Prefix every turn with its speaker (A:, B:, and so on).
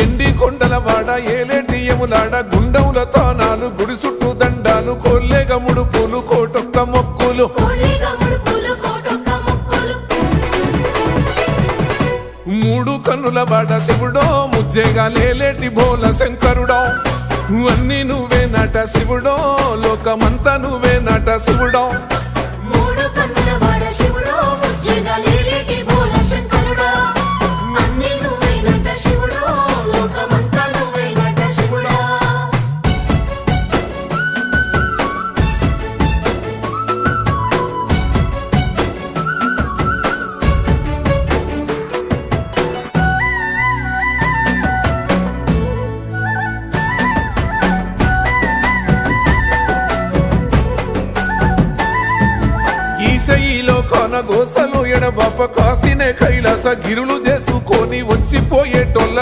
A: ఎండి కొండల వాడ ఏలేటి యములాడ గుండముల తానాలు గుడి చుట్టూ దండాలు కోల్లేగ ముడుపులు కోటొక్క మొక్కులు మూడు కన్నుల వాడ శివుడో ముజ్జేగా లేలేటి భోల శంకరుడో అన్ని నువ్వే నట శివుడో లోకమంతా నువ్వే నట శివుడో ఈశయిలో కొన గోసలు ఎడబాప కాసినే కైలాస గిరులు చేసుకొని వచ్చిపోయేటోళ్ళ